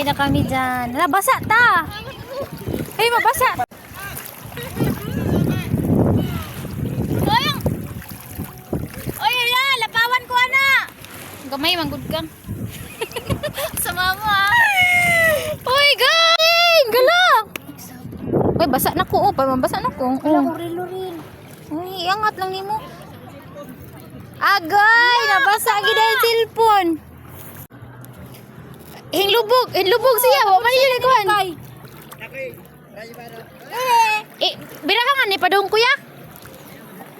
Sasakay na kami dyan. Hala, basa ta! Ay, mabasa! Oy, hala! Lapawan ko, ana! Gamay, manggod ka. Sama mo, ah! Uy, gang! Gala! Uy, basa na ko, oh. Mabasa na ko. Wala ko rilo-ril. Uy, iangat lang ni mo. Agay! Nabasa agad ang cellphone. Hinlubog siya. Wa man yun ikuan. Birahangan ni padung kuya.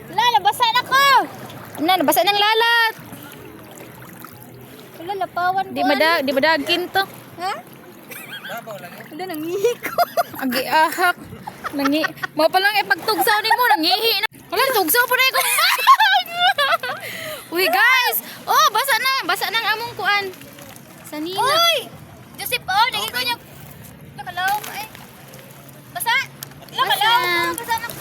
Wala, nabasa na ko. Nabasa ng lalat. Wala, lapawan ko. Di madagin to. Ha? Wala, nangihi ko. Agi ahak. Mo pa lang ipagtugsaw ni mo, nangihi na. Wala, tugsaw po na ko. Uy guys, oh basa na ang among kuan. Sanina. Uy! Joseph, oh, naging ko niya. Nakalaw ka eh. Basa? Nakalaw. Basa na.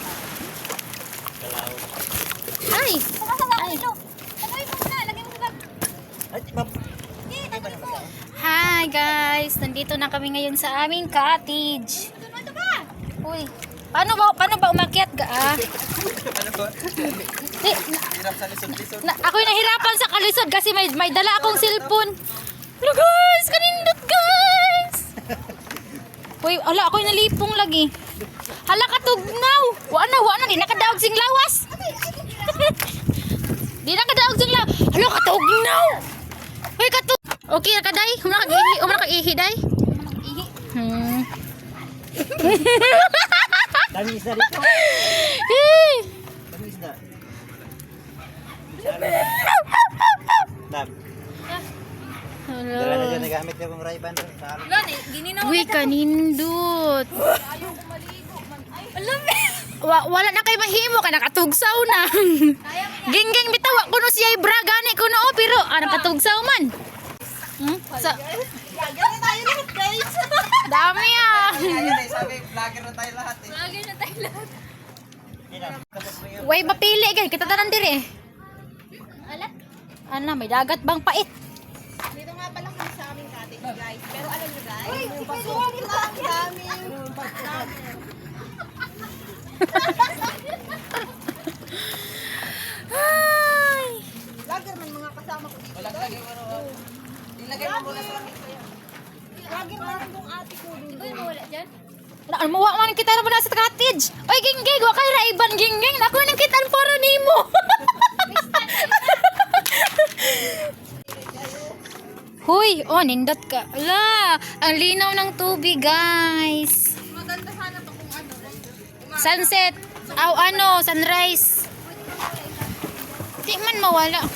Ay. Basa sa kilo. Lagay mo muna, lagay mo sa bag. Lagay mo. Hi guys, nandito na kami ngayon sa aming cottage. Ito ba? Uy, paano ba umakyat ga? Ako'y nahirapan sa kalisod kasi may dala akong cellphone. Hello guys, kanindot guys. Uy, ala ako'y nalipong lagi. Hala katugnaw. Wa na di nakadaog sing lawas. Di nakadaog sing lawas. Hala katugnaw. Uy katug. Okay ra kaday? Umra kag ihi day. Ihi. Dami isda dito. Eh. Dami isda. Dam. Dala na dyan, nagamit ka pang rayban doon sa alon. Wala, gininaw. Uy, kanindot. Alam Wala na kay mahimo ka nakatugsaw na. Gingging bitawa kuno siya bra gani kuno pero nakatugsaw man. Sa Gagawin tayo lahat, guys. dami ah. Sabi, vlogger na tayo lahat eh. Lagay na tayo lahat. Way mapili kay kita tanan dire. Alat? Ana, may dagat bang pait? Dito nga pala kami sa aming cottage, guys. Pero alam nyo, guys, yung pasok na ang daming Ay. vlogger man mga kasama ko dito. Walang lagi mo no. Ilagay mo muna sa langit ko yan. Vlogger man itong ate ko dito. Uy, mawala dyan? Ano mo man kita na sa cottage. Oy gingging, wa kay raiban gingging. Ako nang kitan para nimo. Hoy, oh nindot ka. Ala, ang linaw ng tubig, guys. Maganda sana to kung ano. Sunset. Sunrise. Di man mawala.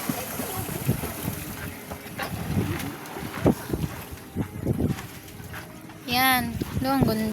Yan. Doon, ganda.